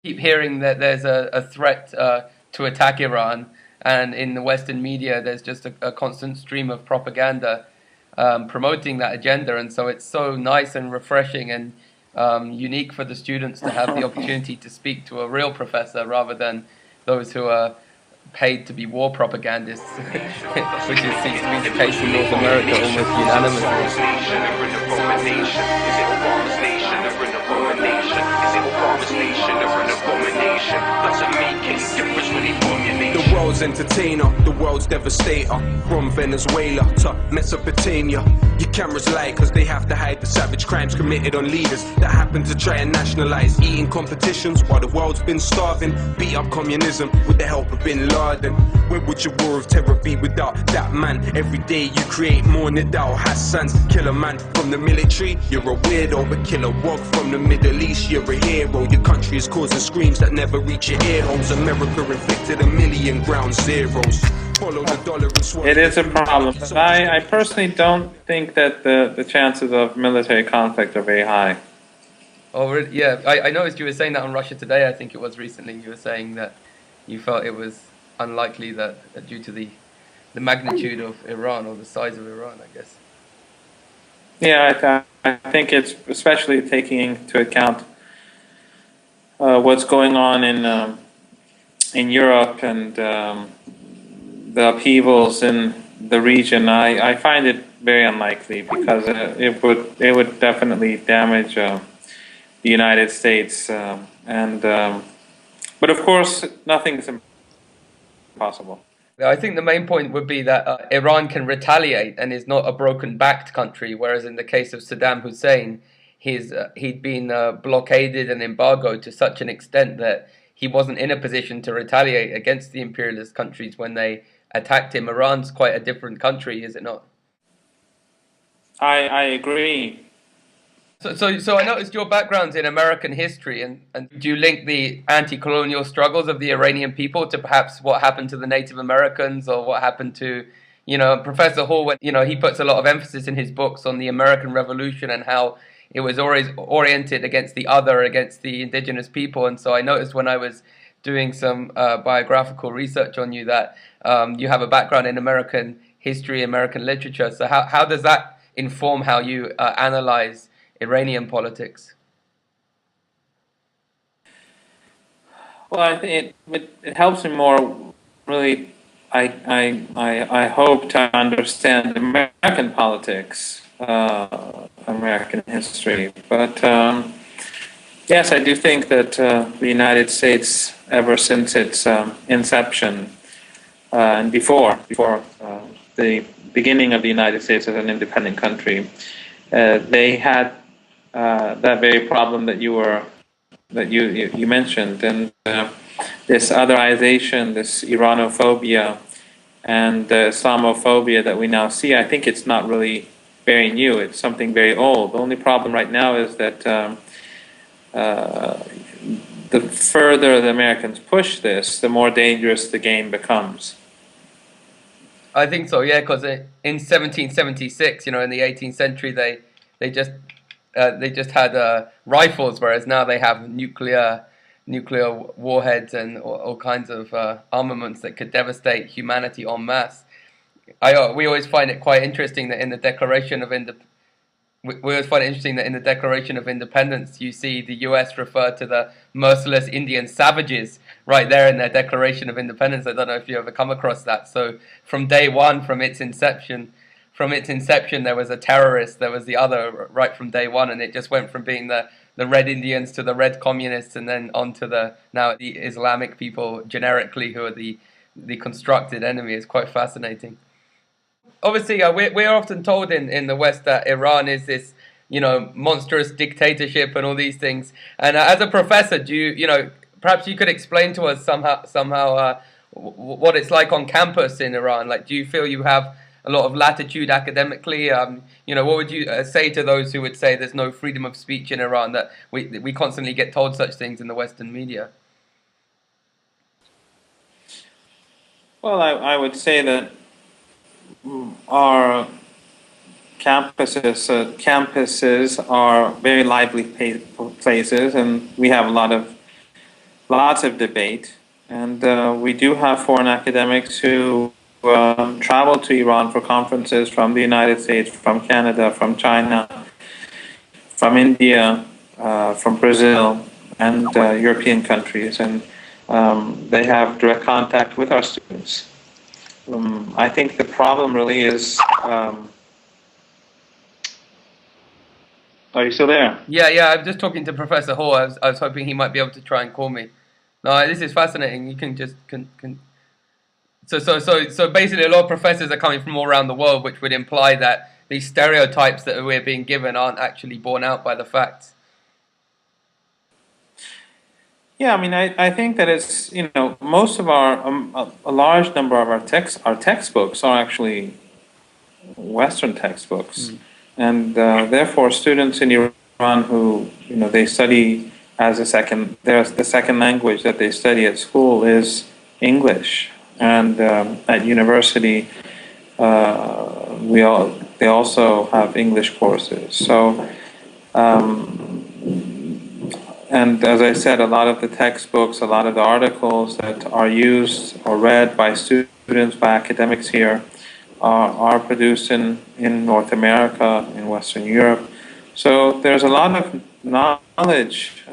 Keep hearing that there's a threat to attack Iran, and in the Western media there's just a constant stream of propaganda promoting that agenda, and so it's so nice and refreshing and unique for the students to have the opportunity to speak to a real professor rather than those who are paid to be war propagandists, which seems to be the case in North America almost unanimously. The world's entertainer, the world's devastator. From Venezuela to Mesopotamia. Your cameras lie cause they have to hide the savage crimes committed on leaders that happen to try and nationalize eating competitions while the world's been starving. Beat up communism with the help of Bin Laden. Where would your war of terror be without that man? Every day you create more Nidal Hassans. Kill a man from the military, you're a weirdo. But kill a wog from the Middle East, you're a hero. Your country is causing screams that never reach your ear holes. America inflicted 1,000,000 ground zeros. It is a problem. I personally don't think that the chances of military conflict are very high. Oh, really? Yeah, I noticed you were saying that on Russia Today, I think it was recently. You were saying that you felt it was unlikely that due to the magnitude of Iran, or the size of Iran, I guess. Yeah, I think it's especially taking into account what's going on in Europe and the upheavals in the region. I find it very unlikely because it would definitely damage the United States but of course nothing's impossible. I think the main point would be that Iran can retaliate and is not a broken-backed country, whereas in the case of Saddam Hussein, he'd been blockaded and embargoed to such an extent that he wasn't in a position to retaliate against the imperialist countries when they attacked him. Iran's quite a different country, is it not? I agree. So I noticed your background's in American history, and do you link the anti-colonial struggles of the Iranian people to perhaps what happened to the Native Americans, or what happened to, Professor Hall, he puts a lot of emphasis in his books on the American Revolution and how it was always oriented against the other, against the indigenous people. And so I noticed when I was doing some biographical research on you that you have a background in American history, American literature. So how does that inform how you analyze Iranian politics? Well, I think it helps me more, really. I hope to understand American politics, American history. But yes, I do think that the United States, ever since its inception and before the beginning of the United States as an independent country, they had that very problem that you mentioned, and this otherization, this Iranophobia, and Islamophobia that we now see. I think it's not really very new. It's something very old. The only problem right now is that the further the Americans push this, the more dangerous the game becomes. I think so, yeah, because in 1776, in the 18th century, they just had rifles, whereas now they have nuclear warheads and all kinds of armaments that could devastate humanity en masse. We always find it quite interesting that in the Declaration of Independence, you see the U.S. refer to the merciless Indian savages right there in their Declaration of Independence. I don't know if you ever come across that. So from day one, from its inception, there was a terrorist, there was the other right from day one, and it just went from being the red Indians to the red communists, and then on to now the Islamic people generically, who are the constructed enemy. It's quite fascinating. Obviously, we're often told in the West that Iran is this, monstrous dictatorship and all these things. And as a professor, do you, perhaps you could explain to us somehow what it's like on campus in Iran? Like, do you feel you have a lot of latitude academically? What would you say to those who would say there's no freedom of speech in Iran, that we constantly get told such things in the Western media? Well, I would say that our campuses are very lively places, and we have a lot of lots of debate, and we do have foreign academics who travel to Iran for conferences from the United States, from Canada, from China, from India, from Brazil, and European countries, and they have direct contact with our students. I think the problem really is. Are you still there? Yeah. I'm just talking to Professor Hall. I was hoping he might be able to try and call me. No, this is fascinating. You can just So basically, a lot of professors are coming from all around the world, which would imply that these stereotypes that we're being given aren't actually borne out by the facts. Yeah, I mean, I think that it's, most of our a large number of our textbooks are actually Western textbooks, and therefore students in Iran who they study as the second language that they study at school is English, and at university they also have English courses. So. And as I said, a lot of the textbooks, a lot of the articles that are used or read by students, by academics here, are produced in North America, in Western Europe. So there's a lot of knowledge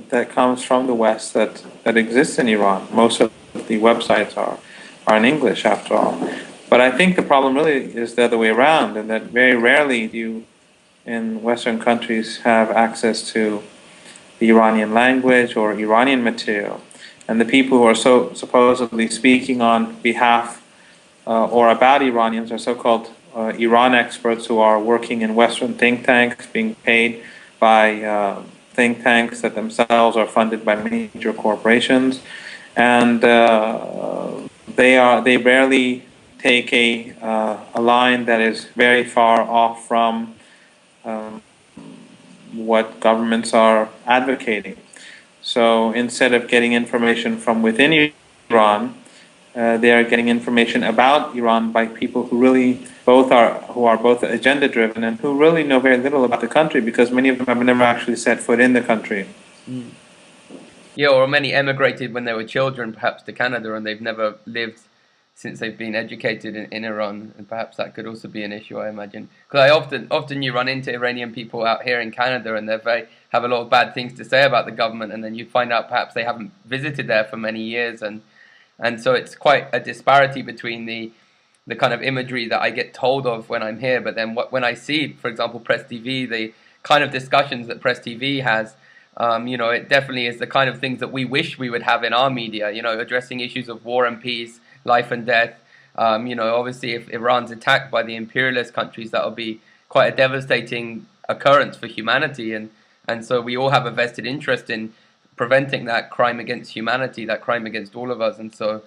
that comes from the West that exists in Iran. Most of the websites are in English, after all. But I think the problem really is the other way around, and that very rarely do you, in Western countries, have access to the Iranian language or Iranian material, and the people who are so supposedly speaking on behalf or about Iranians are so-called Iran experts who are working in Western think tanks, being paid by think tanks that themselves are funded by major corporations, and they rarely take a line that is very far off from what governments are advocating. So instead of getting information from within Iran, they are getting information about Iran by people who really are both agenda driven and who really know very little about the country, because many of them have never actually set foot in the country. Yeah, or many emigrated when they were children, perhaps to Canada, and they've never lived since they've been educated in Iran, and perhaps that could also be an issue, I imagine. Because often you run into Iranian people out here in Canada, and they have a lot of bad things to say about the government, and then you find out perhaps they haven't visited there for many years, and so it's quite a disparity between the kind of imagery that I get told of when I'm here, but then when I see, for example, Press TV, the kind of discussions that Press TV has, it definitely is the kind of things that we wish we would have in our media, addressing issues of war and peace, life and death. Obviously, if Iran's attacked by the imperialist countries, that will be quite a devastating occurrence for humanity, and so we all have a vested interest in preventing that crime against humanity, that crime against all of us. And so,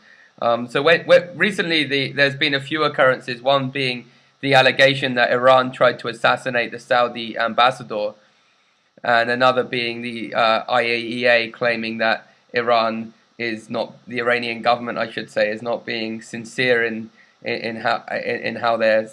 recently there's been a few occurrences. One being the allegation that Iran tried to assassinate the Saudi ambassador, and another being the IAEA claiming that Iran is not, the Iranian government, I should say, is not being sincere in how they're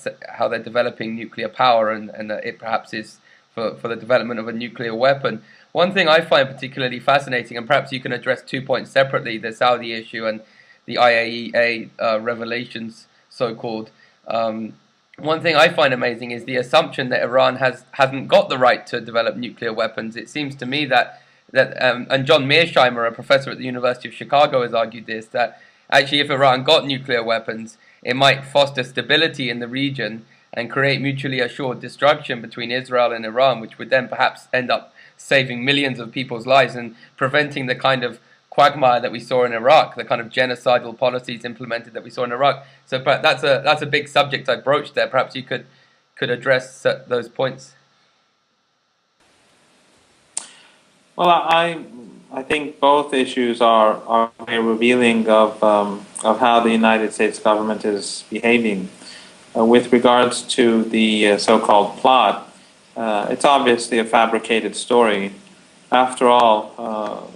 developing nuclear power, and that it perhaps is for the development of a nuclear weapon. One thing I find particularly fascinating, and perhaps you can address 2 points separately, the Saudi issue and the IAEA revelations, so-called. One thing I find amazing is the assumption that Iran hasn't got the right to develop nuclear weapons. It seems to me that and John Mearsheimer, a professor at the University of Chicago, has argued this, that actually if Iran got nuclear weapons, it might foster stability in the region and create mutually assured destruction between Israel and Iran, which would then perhaps end up saving millions of people's lives and preventing the kind of quagmire that we saw in Iraq, the kind of genocidal policies implemented that we saw in Iraq. So that's a big subject I broached there. Perhaps you could address those points. Well, I think both issues are very revealing of how the United States government is behaving. With regards to the so-called plot, it's obviously a fabricated story. After all,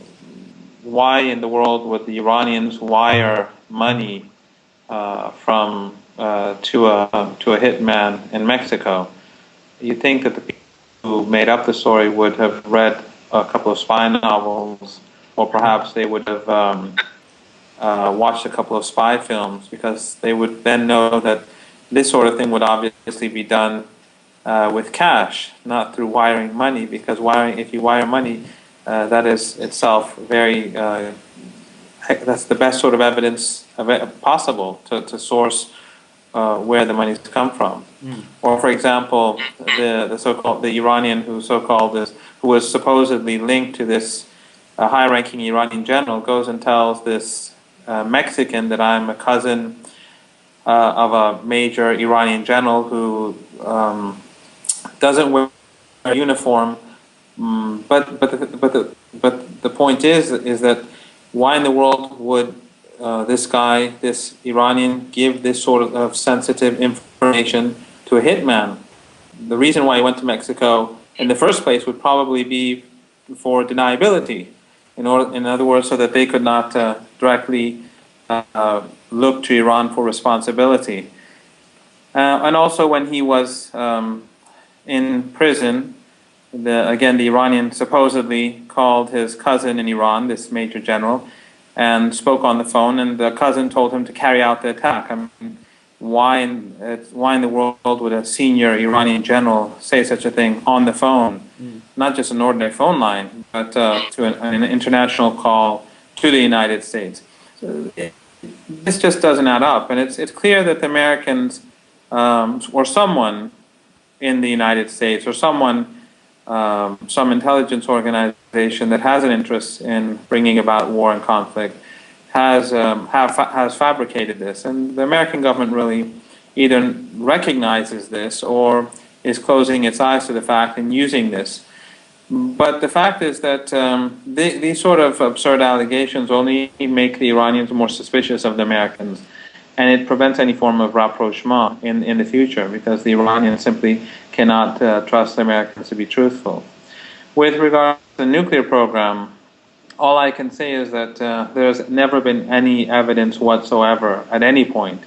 why in the world would the Iranians wire money to a hitman in Mexico? You'd think that the people who made up the story would have read a couple of spy novels or perhaps they would have watched a couple of spy films, because they would then know that this sort of thing would obviously be done with cash, not through wiring money, because if you wire money, that is itself very, that's the best sort of evidence possible to source where the money's come from. Or, for example, the so-called Iranian who was supposedly linked to this high-ranking Iranian general goes and tells this Mexican that I'm a cousin of a major Iranian general who doesn't wear a uniform. But the point is that why in the world would this guy, this Iranian, give this sort of sensitive information to a hitman? The reason why he went to Mexico in the first place would probably be for deniability. In other words, so that they could not directly look to Iran for responsibility. And also when he was in prison, the Iranian supposedly called his cousin in Iran, this major general, and spoke on the phone, and the cousin told him to carry out the attack. I mean, why in the world would a senior Iranian general say such a thing on the phone? Not just an ordinary phone line, but to an international call to the United States. So this just doesn't add up, and it's clear that the Americans or someone in the United States or someone, some intelligence organization that has an interest in bringing about war and conflict has fabricated this, and the American government really either recognizes this or is closing its eyes to the fact and using this. But the fact is that these sort of absurd allegations only make the Iranians more suspicious of the Americans, and it prevents any form of rapprochement in the future, because the Iranians simply cannot trust the Americans to be truthful. With regard to the nuclear program, all I can say is that there's never been any evidence whatsoever at any point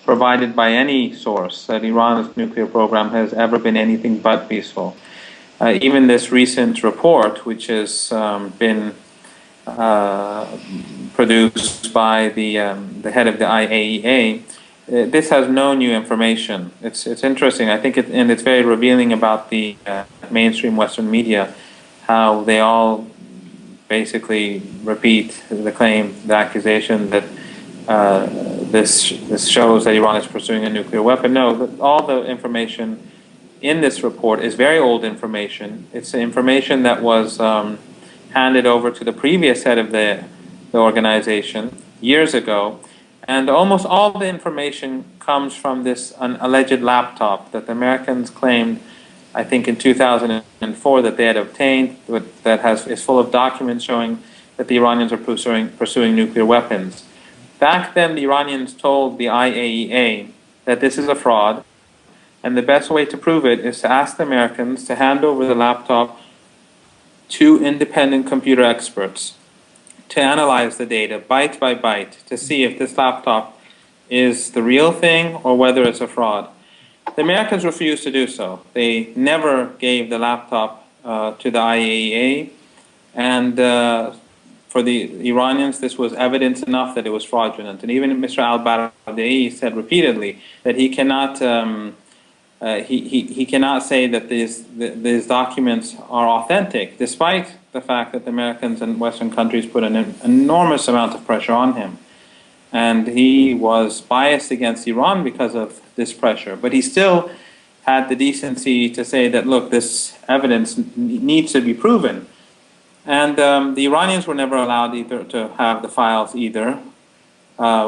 provided by any source that Iran's nuclear program has ever been anything but peaceful. Even this recent report, which has been produced by the head of the IAEA, this has no new information. It's interesting. I think and it's very revealing about the mainstream Western media, how they all basically repeat the claim, the accusation that this shows that Iran is pursuing a nuclear weapon. No, all the information in this report is very old information. It's information that was handed over to the previous head of the organization years ago, and almost all the information comes from this alleged laptop that the Americans claimed, I think in 2004, that they had obtained, that is full of documents showing that the Iranians are pursuing nuclear weapons. Back then, the Iranians told the IAEA that this is a fraud, and the best way to prove it is to ask the Americans to hand over the laptop to independent computer experts to analyze the data byte by byte to see if this laptop is the real thing or whether it's a fraud. The Americans refused to do so. They never gave the laptop to the IAEA, and for the Iranians, this was evidence enough that it was fraudulent. And even Mr. al-Baradei said repeatedly that he cannot he cannot say that these documents are authentic, despite the fact that the Americans and Western countries put an enormous amount of pressure on him. And he was biased against Iran because of this pressure. But he still had the decency to say that, look, this evidence needs to be proven. And the Iranians were never allowed either to have the files either,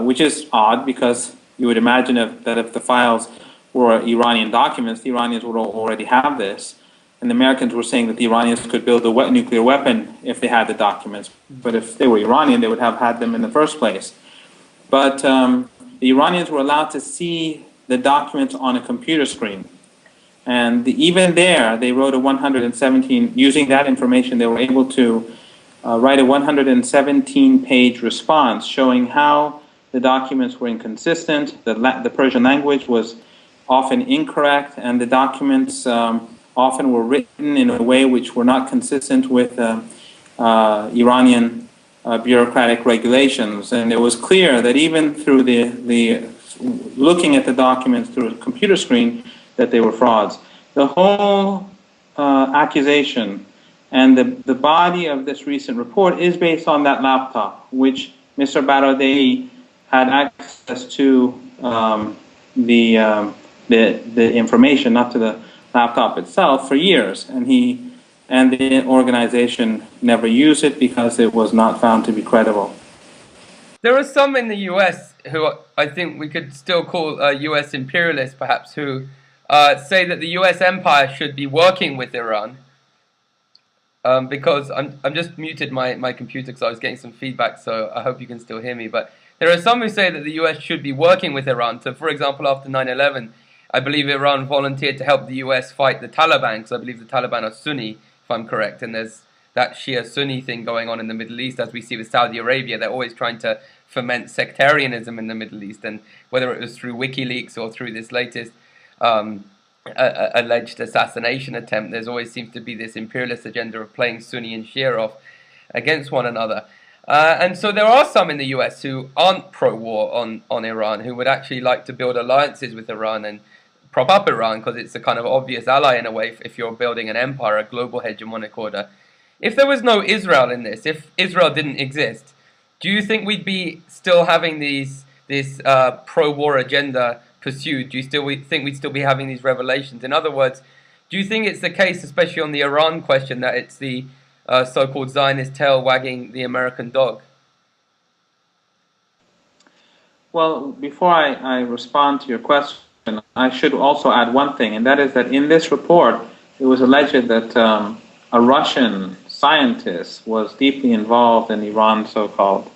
which is odd, because you would imagine that if the files were Iranian documents, the Iranians would already have this. And the Americans were saying that the Iranians could build a nuclear weapon if they had the documents. But if they were Iranian, they would have had them in the first place. But the Iranians were allowed to see the documents on a computer screen. And even there, they wrote a 117, using that information, they were able to write a 117-page response showing how the documents were inconsistent, the Persian language was often incorrect, and the documents often were written in a way which were not consistent with Iranian bureaucratic regulations, and it was clear that even through the looking at the documents through a computer screen, that they were frauds. The whole accusation and the body of this recent report is based on that laptop, which Mr. Baradei had access to the information, not to the laptop itself, for years, and the organization never used it because it was not found to be credible. There are some in the US who I think we could still call US imperialists, perhaps, who say that the US empire should be working with Iran. Because I'm just muted my computer because I was getting some feedback, so I hope you can still hear me. But there are some who say that the US should be working with Iran. So, for example, after 9/11, I believe Iran volunteered to help the US fight the Taliban, because I believe the Taliban are Sunni, if I'm correct, and there's that Shia-Sunni thing going on in the Middle East, as we see with Saudi Arabia. They're always trying to foment sectarianism in the Middle East, and whether it was through WikiLeaks or through this latest alleged assassination attempt, there's always seems to be this imperialist agenda of playing Sunni and Shia off against one another. And so there are some in the US who aren't pro-war on Iran, who would actually like to build alliances with Iran and prop up Iran, because it's a kind of obvious ally in a way if you're building an empire, a global hegemonic order. If there was no Israel in this, if Israel didn't exist, do you think we'd be still having this pro-war agenda pursued? Do you think we'd still be having these revelations? In other words, do you think it's the case, especially on the Iran question, that it's the so-called Zionist tail wagging the American dog? Well, before I respond to your question, I should also add one thing, and that is that in this report, it was alleged that a Russian scientist was deeply involved in Iran's so-called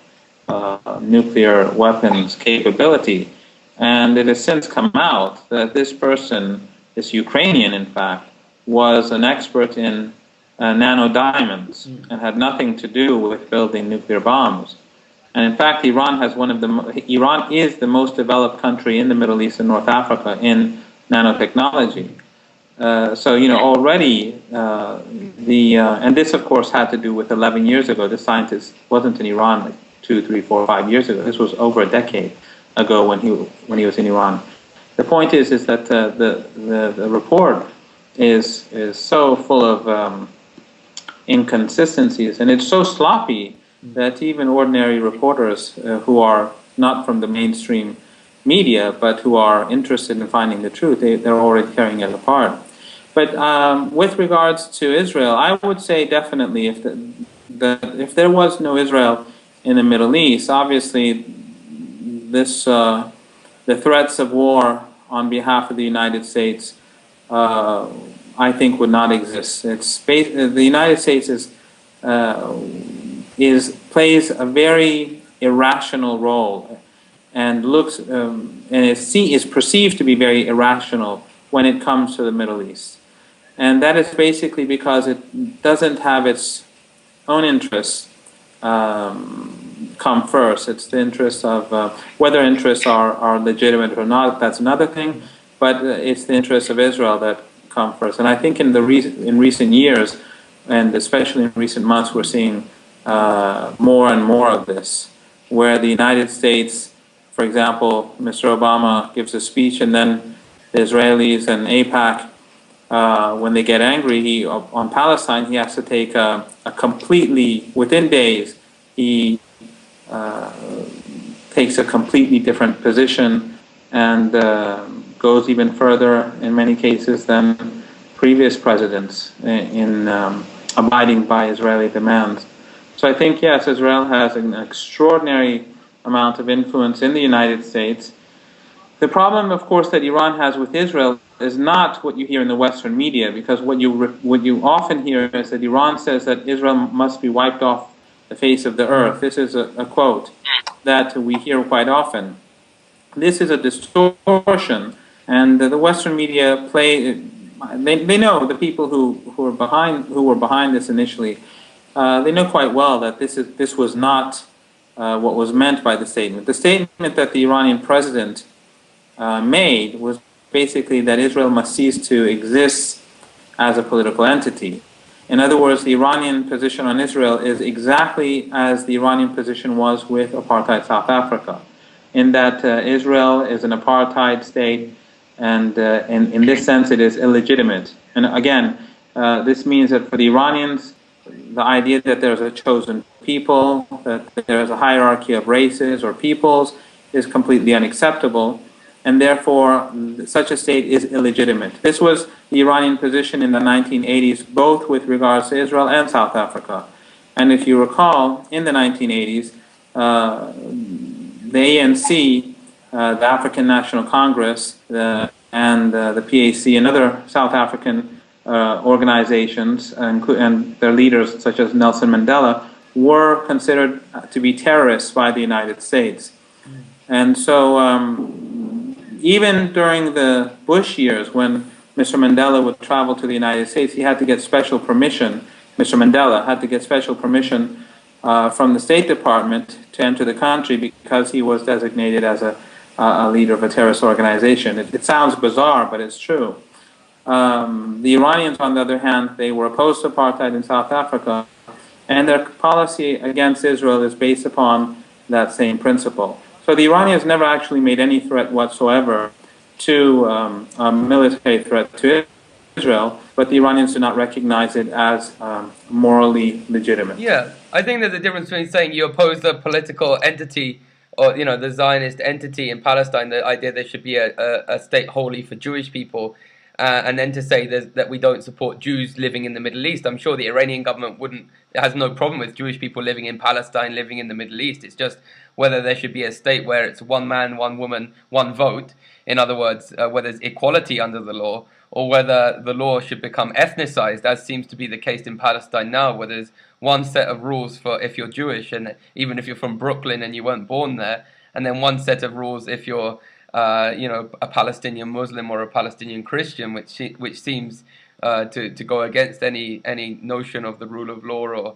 nuclear weapons capability. And it has since come out that this person, this Ukrainian in fact, was an expert in nanodiamonds and had nothing to do with building nuclear bombs. And in fact, Iran is the most developed country in the Middle East and North Africa in nanotechnology. So already and this of course had to do with 11 years ago. This scientist wasn't in Iran like 2, 3, 4, 5 years ago. This was over a decade ago when he was in Iran. The point is that the report is so full of inconsistencies, and it's so sloppy that even ordinary reporters who are not from the mainstream media but who are interested in finding the truth, they're already tearing it apart. But with regards to Israel, I would say definitely if there was no Israel in the Middle East, obviously the threats of war on behalf of the United States, I think, would not exist. The United States plays a very irrational role, and is perceived to be very irrational when it comes to the Middle East, and that is basically because it doesn't have its own interests come first. It's the interests of whether interests are legitimate or not. That's another thing, but it's the interests of Israel that come first. And I think in recent years, and especially in recent months, we're seeing more and more of this, where the United States, for example, Mr. Obama gives a speech, and then the Israelis and AIPAC, when they get angry on Palestine, he has to take a completely, within days, he takes a completely different position and goes even further in many cases than previous presidents in abiding by Israeli demands. So I think, yes, Israel has an extraordinary amount of influence in the United States. The problem, of course, that Iran has with Israel is not what you hear in the Western media, because what you often hear is that Iran says that Israel must be wiped off the face of the earth. This is a quote that we hear quite often. This is a distortion, and the Western media they know, the people who were behind this initially, they know quite well that this was not what was meant by the statement. The statement that the Iranian president made was basically that Israel must cease to exist as a political entity. In other words, the Iranian position on Israel is exactly as the Iranian position was with apartheid South Africa, in that Israel is an apartheid state, and in this sense it is illegitimate. And again, this means that for the Iranians, the idea that there's a chosen people, that there's a hierarchy of races or peoples, is completely unacceptable, and therefore such a state is illegitimate. This was the Iranian position in the 1980s, both with regards to Israel and South Africa. And if you recall, in the 1980s, the ANC, the African National Congress, and the PAC and other South African organizations, and their leaders such as Nelson Mandela, were considered to be terrorists by the United States. And so even during the Bush years, when Mr. Mandela would travel to the United States, he had to get special permission. Mr. Mandela had to get special permission from the State Department to enter the country because he was designated as a leader of a terrorist organization. It sounds bizarre, but it's true. The Iranians, on the other hand, they were opposed to apartheid in South Africa, and their policy against Israel is based upon that same principle. So the Iranians never actually made any threat whatsoever to a military threat to Israel, but the Iranians do not recognize it as morally legitimate. Yeah, I think there's a difference between saying you oppose the political entity, or the Zionist entity in Palestine, the idea there should be a state wholly for Jewish people, and then to say that we don't support Jews living in the Middle East. I'm sure the Iranian government has no problem with Jewish people living in Palestine, living in the Middle East. It's just whether there should be a state where it's one man, one woman, one vote. In other words, whether there's equality under the law, or whether the law should become ethnicized, as seems to be the case in Palestine now, where there's one set of rules for if you're Jewish, and even if you're from Brooklyn and you weren't born there, and then one set of rules if you're a Palestinian Muslim or a Palestinian Christian, which seems to go against any notion of the rule of law or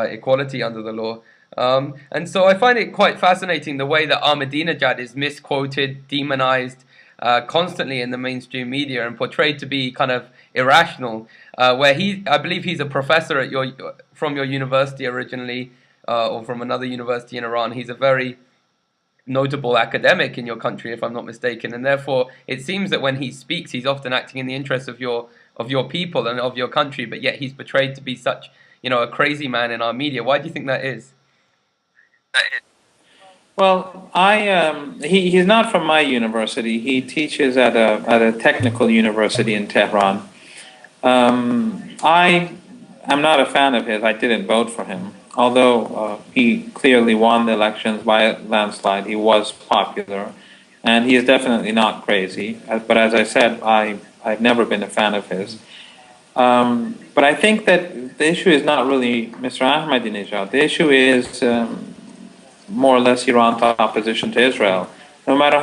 equality under the law. And so I find it quite fascinating the way that Ahmadinejad is misquoted, demonized constantly in the mainstream media and portrayed to be kind of irrational, where I believe he's a professor from your university originally, or from another university in Iran. He's a very notable academic in your country, if I'm not mistaken, and therefore it seems that when he speaks, he's often acting in the interests of your people and of your country, but yet he's portrayed to be such a crazy man in our media. Why do you think that is? Well, he's not from my university. He teaches at a technical university in Tehran. I am not a fan of his. I didn't vote for him. Although he clearly won the elections by a landslide, he was popular, and he is definitely not crazy. But as I said, I've never been a fan of his. But I think that the issue is not really Mr. Ahmadinejad. The issue is more or less Iran's opposition to Israel. No matter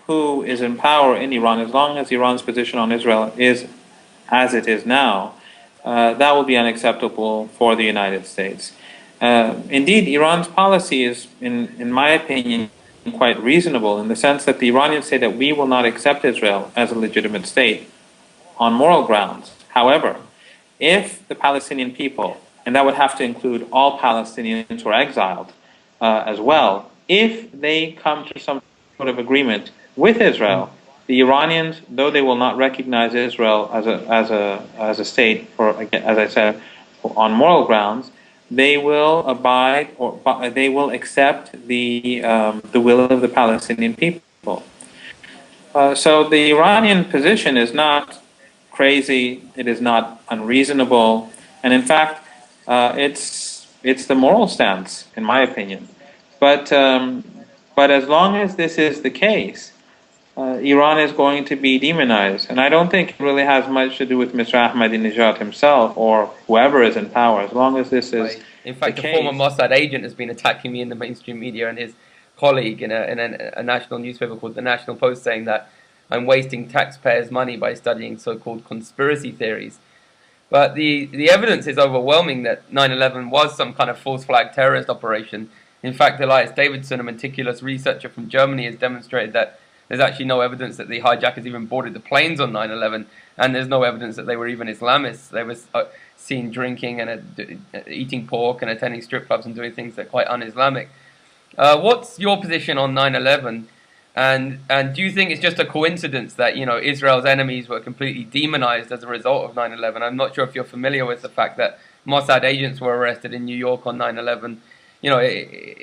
who is in power in Iran, as long as Iran's position on Israel is as it is now, that will be unacceptable for the United States. Indeed, Iran's policy is, in my opinion, quite reasonable in the sense that the Iranians say that we will not accept Israel as a legitimate state on moral grounds. However, if the Palestinian people, and that would have to include all Palestinians who are exiled as well, if they come to some sort of agreement with Israel, the Iranians, though they will not recognize Israel as a state, as I said, on moral grounds, they will abide, or they will accept the will of the Palestinian people. So the Iranian position is not crazy. It is not unreasonable, and in fact, it's the moral stance, in my opinion. But as long as this is the case, Iran is going to be demonized, and I don't think it really has much to do with Mr. Ahmadinejad himself or whoever is in power. As long as this is in fact, the a former Mossad agent has been attacking me in the mainstream media, and his colleague in a national newspaper called the National Post, saying that I'm wasting taxpayers' money by studying so-called conspiracy theories. But the evidence is overwhelming that 9/11 was some kind of false flag terrorist operation. In fact, Elias Davidson, a meticulous researcher from Germany, has demonstrated that There's actually no evidence that the hijackers even boarded the planes on 9/11, and there's no evidence that they were even Islamists. They were seen drinking and eating pork and attending strip clubs and doing things that are quite un-Islamic. What's your position on 9/11? And do you think it's just a coincidence that, you know, Israel's enemies were completely demonized as a result of 9/11? I'm not sure if you're familiar with the fact that Mossad agents were arrested in New York on 9/11. You know,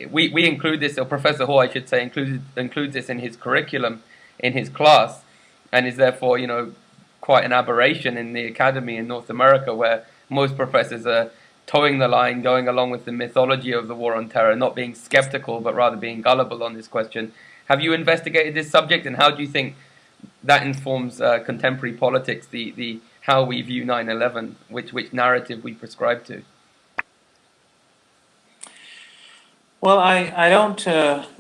we include this, or Professor Hall, I should say, includes this in his curriculum, in his class, and is therefore, you know, quite an aberration in the academy in North America, where most professors are towing the line, going along with the mythology of the war on terror, not being skeptical, but rather being gullible on this question. Have you investigated this subject, and how do you think that informs contemporary politics, the how we view 9/11, which narrative we prescribe to? Well, I don't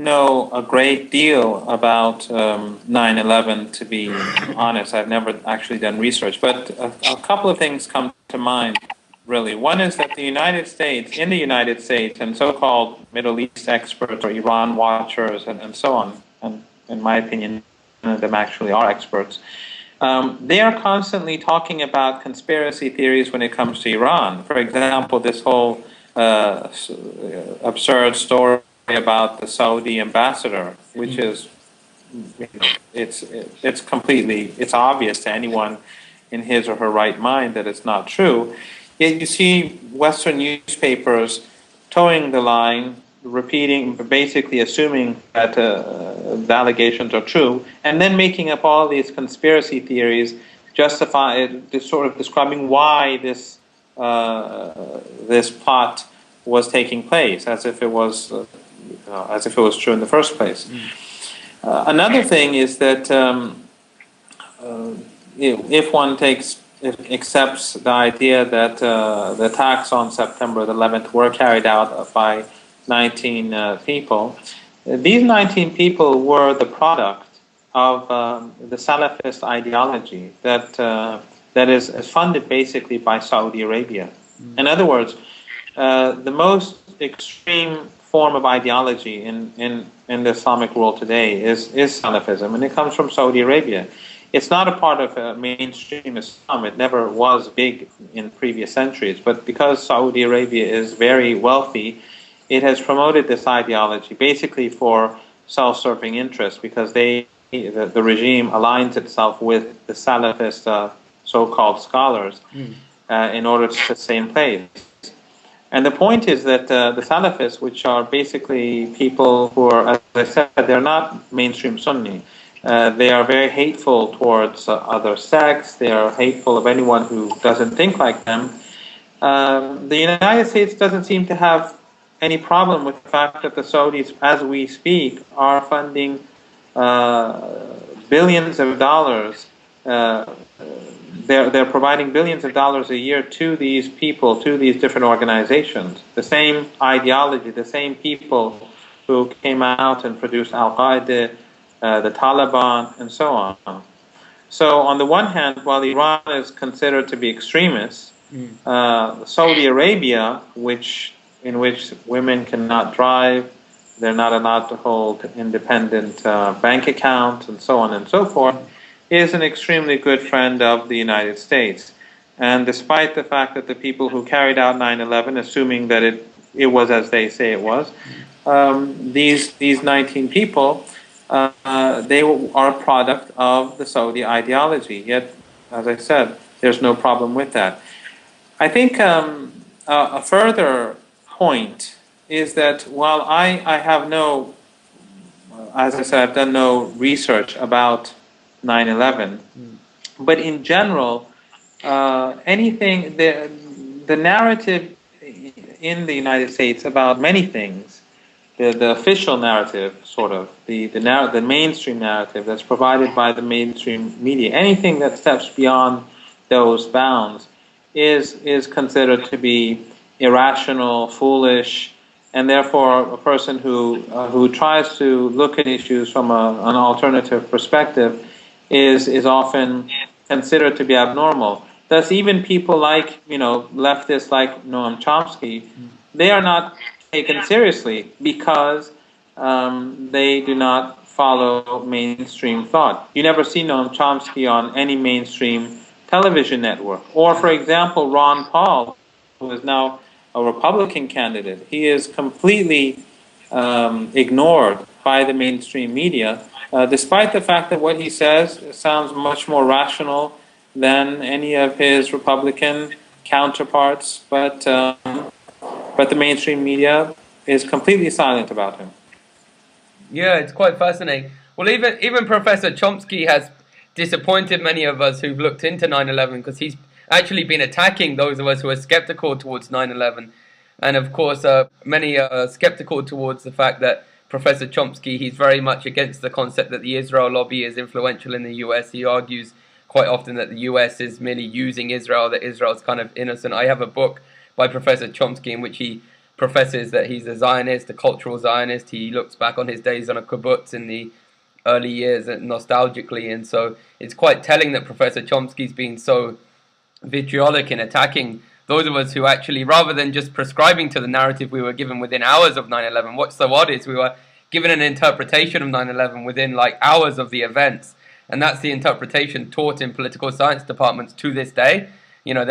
know a great deal about 9/11, to be honest. I've never actually done research, but a couple of things come to mind, really. One is that in the United States, and so-called Middle East experts or Iran watchers and so on, and in my opinion, none of them actually are experts, they are constantly talking about conspiracy theories when it comes to Iran. For example, this whole absurd story about the Saudi ambassador, which is, you know, it's obvious to anyone in his or her right mind that it's not true. Yet you see Western newspapers towing the line, repeating, basically assuming that the allegations are true, and then making up all these conspiracy theories, sort of describing why this plot was taking place, as if it was true in the first place. Another thing is that if one accepts the idea that the attacks on September the 11th were carried out by 19 people, these 19 people were the product of the Salafist ideology that is funded basically by Saudi Arabia. In other words, the most extreme form of ideology in the Islamic world today is Salafism, and it comes from Saudi Arabia. It's not a part of mainstream Islam. It never was big in previous centuries, but because Saudi Arabia is very wealthy, it has promoted this ideology basically for self-serving interests, because the regime aligns itself with the Salafist so-called scholars in order to stay in place. And the point is that the Salafists, which are basically people who are, as I said, they're not mainstream Sunni. They are very hateful towards other sects. They are hateful of anyone who doesn't think like them. The United States doesn't seem to have any problem with the fact that the Saudis, as we speak, are funding billions of dollars. They're providing billions of dollars a year to these people, to these different organizations. The same ideology, the same people who came out and produced Al-Qaeda, the Taliban, and so on. So on the one hand, while Iran is considered to be extremist, Saudi Arabia, in which women cannot drive, they're not allowed to hold independent bank accounts, and so on and so forth, is an extremely good friend of the United States. And despite the fact that the people who carried out 9/11, assuming that it was as they say it was, these 19 people, they are a product of the Saudi ideology. Yet, as I said, there's no problem with that. I think a further point is that while I have no, as I said, I've done no research about 9/11, but in general, the narrative in the United States about many things, the official narrative, sort of the mainstream narrative that's provided by the mainstream media, anything that steps beyond those bounds is considered to be irrational, foolish, and therefore a person who tries to look at issues from an alternative perspective is often considered to be abnormal. Thus, even people like, leftists like Noam Chomsky, they are not taken seriously because they do not follow mainstream thought. You never see Noam Chomsky on any mainstream television network. Or, for example, Ron Paul, who is now a Republican candidate, he is completely ignored by the mainstream media, despite the fact that what he says sounds much more rational than any of his Republican counterparts, but the mainstream media is completely silent about him. Yeah, it's quite fascinating. Well, even Professor Chomsky has disappointed many of us who've looked into 9/11, because he's actually been attacking those of us who are skeptical towards 9/11. And of course, many are skeptical towards the fact that Professor Chomsky, he's very much against the concept that the Israel lobby is influential in the US. He argues quite often that the US is merely using Israel, that Israel's kind of innocent. I have a book by Professor Chomsky in which he professes that he's a Zionist, a cultural Zionist. He looks back on his days on a kibbutz in the early years nostalgically, and so it's quite telling that Professor Chomsky's been so vitriolic in attacking those of us who actually, rather than just prescribing to the narrative we were given within hours of 9/11, what's so odd is we were given an interpretation of 9/11 within like hours of the events, and that's the interpretation taught in political science departments to this day. You know,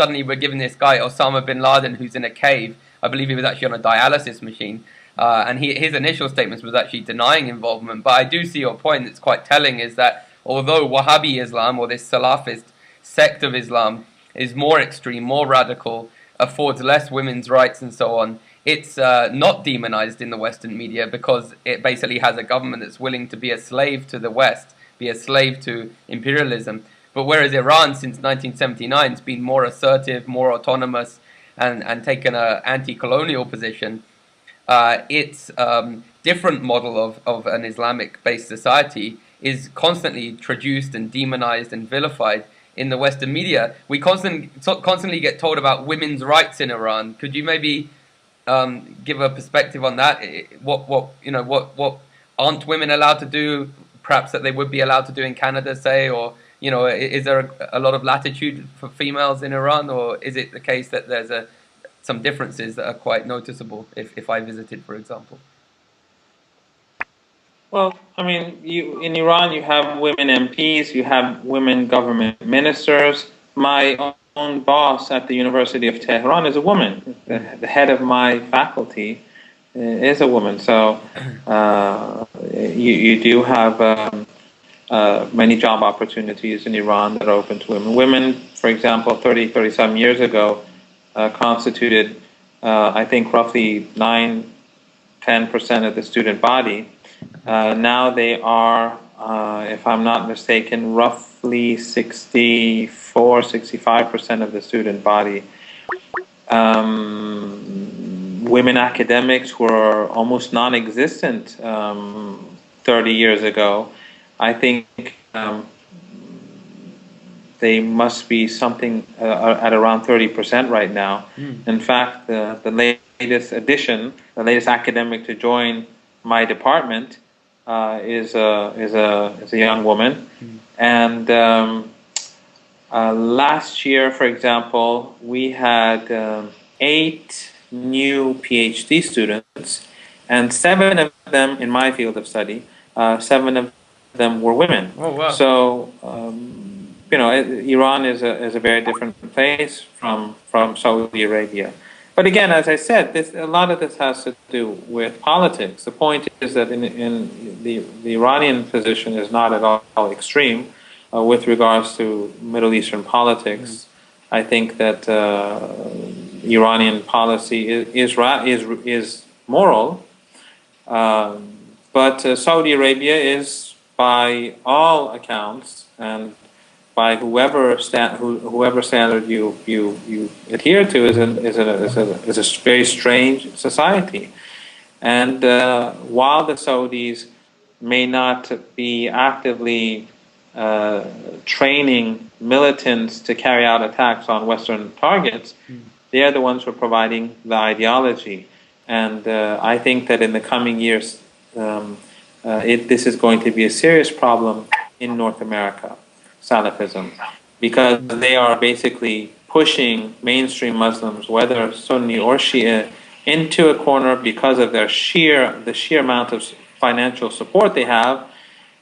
suddenly we're given this guy Osama bin Laden who's in a cave. I believe he was actually on a dialysis machine, and his initial statements was actually denying involvement. But I do see your point. That's quite telling, is that although Wahhabi Islam, or this Salafist sect of Islam, is more extreme, more radical, affords less women's rights and so on, it's not demonized in the Western media because it basically has a government that's willing to be a slave to the West, be a slave to imperialism. But whereas Iran, since 1979, has been more assertive, more autonomous, and taken an anti-colonial position, its different model of an Islamic-based society is constantly traduced and demonized and vilified in the Western media. We constantly get told about women's rights in Iran. Could you maybe give a perspective on that? What aren't women allowed to do, perhaps that they would be allowed to do in Canada, say, or is there a lot of latitude for females in Iran, or is it the case that there's some differences that are quite noticeable if I visited, for example? Well, I mean, in Iran, you have women MPs, you have women government ministers. My own boss at the University of Tehran is a woman. The head of my faculty is a woman. So you do have many job opportunities in Iran that are open to women. Women, for example, 30-some years ago, constituted, I think, roughly 9-10% of the student body. Now they are, if I'm not mistaken, roughly 64-65% of the student body. Women academics were almost non-existent 30 years ago. I think they must be something at around 30% right now. In fact, the latest addition, the latest academic to join my department is a young woman, and last year, for example, we had 8 new PhD students, and 7 of them in my field of study. 7 of them were women. Oh, wow. So Iran is a very different place from Saudi Arabia. But again, as I said, a lot of this has to do with politics. The point is that in the Iranian position is not at all extreme with regards to Middle Eastern politics. I think that Iranian policy is moral, but Saudi Arabia is, by all accounts, and by whoever standard you adhere to, is a very strange society. And while the Saudis may not be actively training militants to carry out attacks on Western targets, they are the ones who are providing the ideology. And I think that in the coming years, this is going to be a serious problem in North America, Salafism, because they are basically pushing mainstream Muslims, whether Sunni or Shia, into a corner because of the sheer amount of financial support they have,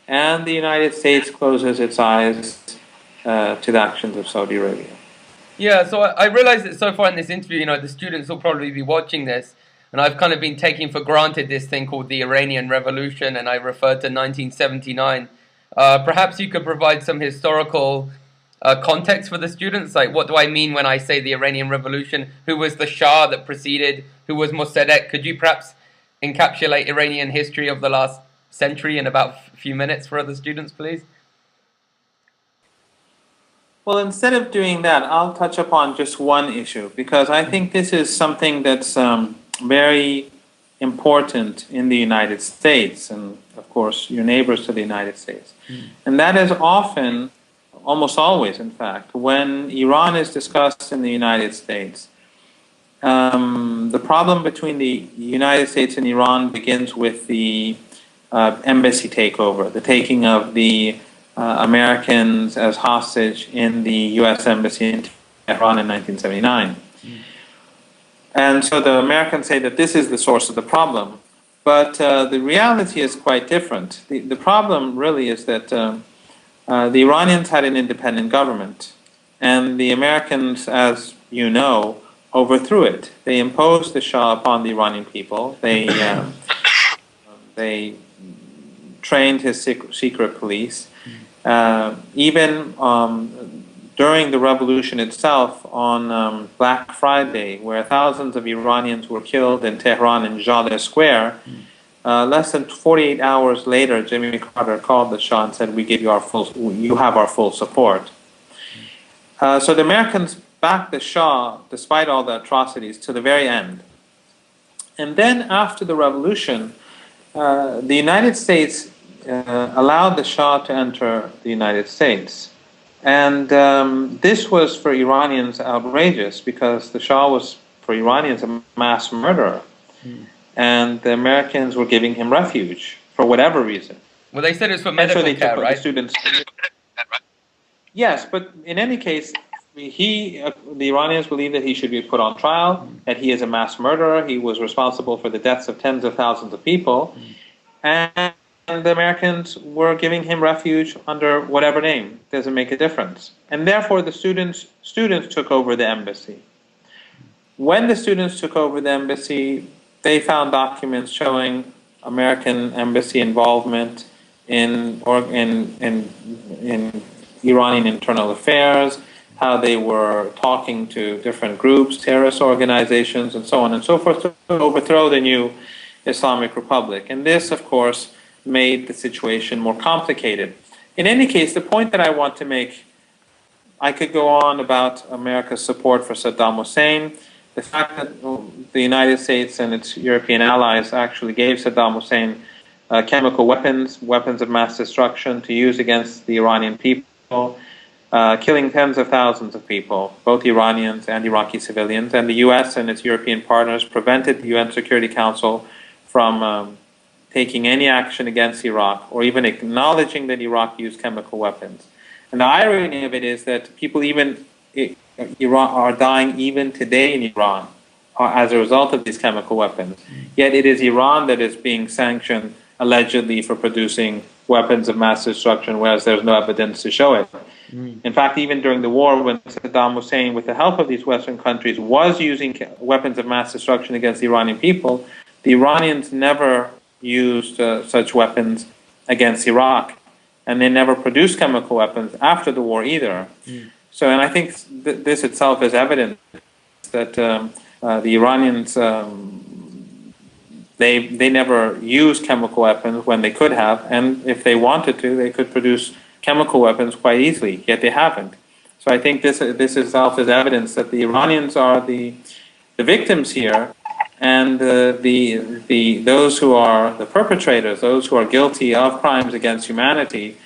and the United States closes its eyes to the actions of Saudi Arabia. Yeah, so I realize that so far in this interview, the students will probably be watching this, and I've kind of been taking for granted this thing called the Iranian Revolution, and I referred to 1979. Perhaps you could provide some historical context for the students, like what do I mean when I say the Iranian Revolution? Who was the Shah that preceded? Who was Mossadegh? Could you perhaps encapsulate Iranian history of the last century in about a few minutes for other students, please? Well, instead of doing that, I'll touch upon just one issue, because I think this is something that's very important in the United States, and of course your neighbors to the United States. And that is often, almost always in fact, when Iran is discussed in the United States, the problem between the United States and Iran begins with the embassy takeover, the taking of the Americans as hostage in the U.S. Embassy in Tehran in 1979. And so the Americans say that this is the source of the problem. But the reality is quite different. The problem really is that the Iranians had an independent government, and the Americans, as you know, overthrew it. They imposed the Shah upon the Iranian people. They trained his secret police. Even during the revolution itself, on Black Friday, where thousands of Iranians were killed in Tehran in Jaleh Square, less than 48 hours later, Jimmy Carter called the Shah and said, you have our full support. So the Americans backed the Shah, despite all the atrocities, to the very end. And then after the revolution, the United States allowed the Shah to enter the United States. And this was for Iranians outrageous, because the Shah was, for Iranians, a mass murderer. And the Americans were giving him refuge for whatever reason. Well, they said it's for medical care, right? The students. Yes, but in any case, the Iranians believe that he should be put on trial, that he is a mass murderer, he was responsible for the deaths of tens of thousands of people, and the Americans were giving him refuge under whatever name. Doesn't make a difference. And therefore the students took over the embassy. When the students took over the embassy, they found documents showing American embassy involvement in Iranian internal affairs, how they were talking to different groups, terrorist organizations, and so on and so forth, to overthrow the new Islamic Republic. And this, of course, made the situation more complicated. In any case, the point that I want to make, I could go on about America's support for Saddam Hussein, the fact that the United States and its European allies actually gave Saddam Hussein chemical weapons, weapons of mass destruction to use against the Iranian people, killing tens of thousands of people, both Iranians and Iraqi civilians, and the US and its European partners prevented the UN Security Council from taking any action against Iraq, or even acknowledging that Iraq used chemical weapons. And the irony of it is that people Iran are dying even today in Iran as a result of these chemical weapons. Yet it is Iran that is being sanctioned allegedly for producing weapons of mass destruction, whereas there's no evidence to show it. In fact, even during the war, when Saddam Hussein, with the help of these Western countries, was using weapons of mass destruction against the Iranian people, the Iranians never used such weapons against Iraq, and they never produced chemical weapons after the war either. So, and I think this itself is evidence that the Iranians, they never used chemical weapons when they could have, and if they wanted to, they could produce chemical weapons quite easily, yet they haven't. So I think this itself is evidence that the Iranians are the victims here, and those who are the perpetrators, those who are guilty of crimes against humanity,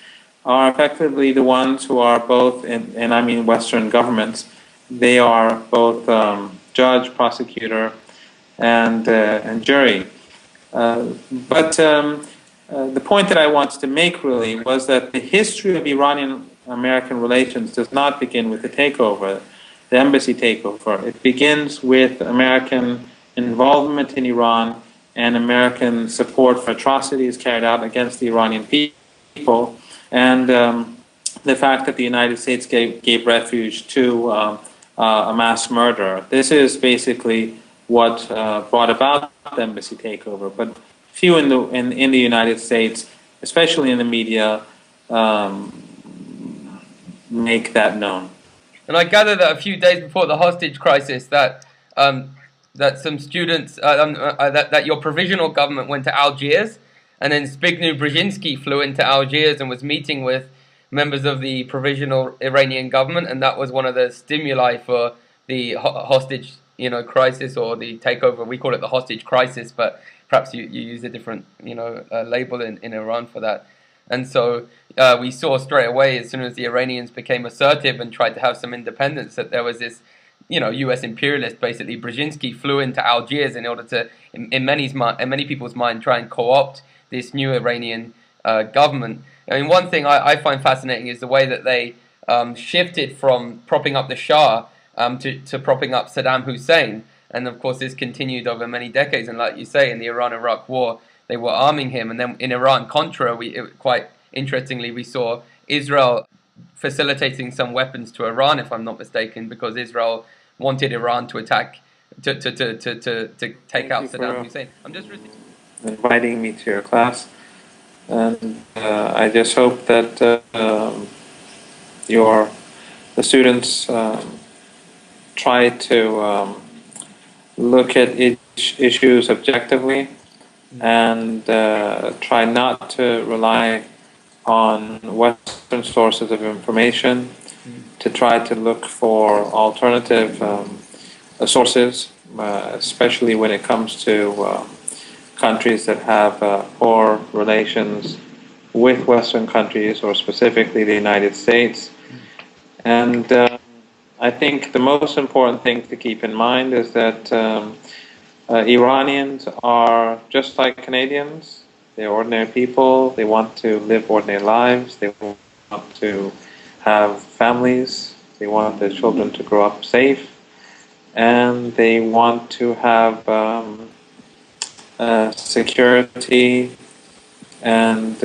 are effectively the ones who are both, and I mean Western governments, they are both judge, prosecutor, and jury. But the point that I wanted to make really was that the history of Iranian-American relations does not begin with the takeover, the embassy takeover. It begins with American involvement in Iran and American support for atrocities carried out against the Iranian people, and the fact that the United States gave refuge to a mass murderer. This is basically what brought about the embassy takeover. But few in the United States, especially in the media, make that known. And I gather that a few days before the hostage crisis, that some students, that your provisional government went to Algiers, and then Zbigniew Brzezinski flew into Algiers and was meeting with members of the provisional Iranian government, and that was one of the stimuli for the hostage, crisis, or the takeover. We call it the hostage crisis, but perhaps you use a different, label in Iran for that. And so we saw straight away, as soon as the Iranians became assertive and tried to have some independence, that there was this, U.S. imperialist, basically. Brzezinski flew into Algiers in order to, in many people's mind, try and co-opt this new Iranian government. I mean, one thing I find fascinating is the way that they shifted from propping up the Shah to propping up Saddam Hussein. And of course, this continued over many decades. And like you say, in the Iran-Iraq war, they were arming him. And then in Iran-Contra, quite interestingly, we saw Israel facilitating some weapons to Iran, if I'm not mistaken, because Israel wanted Iran to attack, to take out Saddam Hussein. I'm just inviting me to your class. And I just hope that the students try to look at issues objectively and try not to rely on Western sources of information, to try to look for alternative sources, especially when it comes to countries that have poor relations with Western countries, or specifically the United States. And I think the most important thing to keep in mind is that Iranians are just like Canadians. They're ordinary people. They want to live ordinary lives. They want to have families. They want their children to grow up safe. And they want to have security, and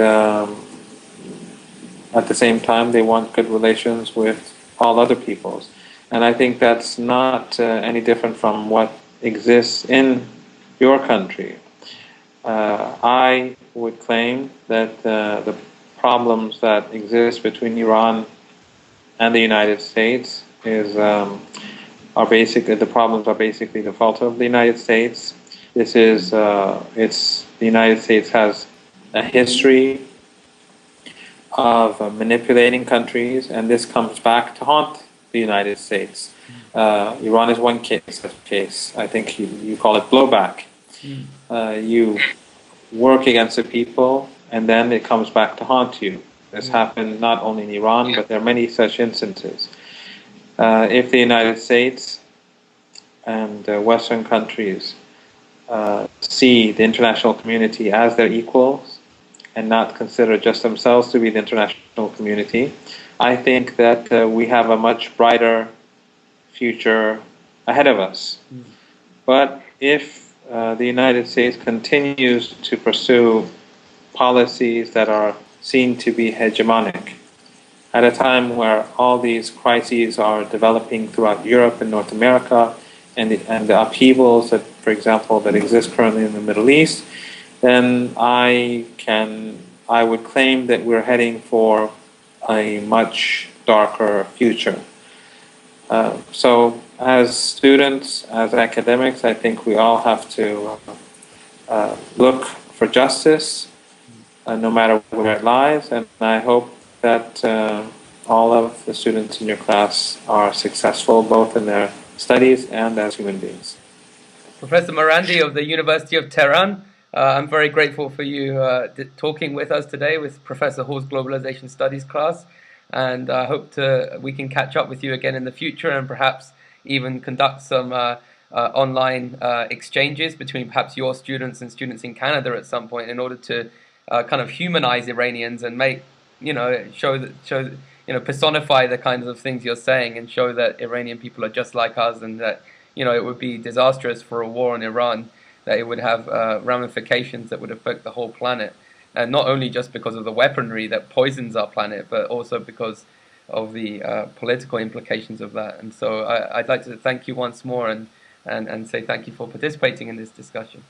at the same time they want good relations with all other peoples. And I think that's not any different from what exists in your country. I would claim that the problems that exist between Iran and the United States are basically the fault of the United States. This is the United States has a history of manipulating countries, and this comes back to haunt the United States. Iran is one case. I think you call it blowback. You work against the people, and then it comes back to haunt you. This happened not only in Iran, but there are many such instances. If the United States and Western countries see the international community as their equals and not consider just themselves to be the international community, I think that we have a much brighter future ahead of us. But if the United States continues to pursue policies that are seen to be hegemonic, at a time where all these crises are developing throughout Europe and North America, and the upheavals that, for example, that exist currently in the Middle East, then I would claim that we're heading for a much darker future. So as students, as academics, I think we all have to look for justice, no matter where it lies, and I hope that all of the students in your class are successful both in their studies and as human beings. Professor Marandi of the University of Tehran, I'm very grateful for you talking with us today with Professor Hall's Globalization Studies class, and I hope we can catch up with you again in the future, and perhaps even conduct some online exchanges between perhaps your students and students in Canada at some point, in order to kind of humanize Iranians and make, personify the kinds of things you're saying, and show that Iranian people are just like us, and that, it would be disastrous for a war in Iran that it would have ramifications that would affect the whole planet, and not only just because of the weaponry that poisons our planet, but also because of the political implications of that. And so I'd like to thank you once more and say thank you for participating in this discussion.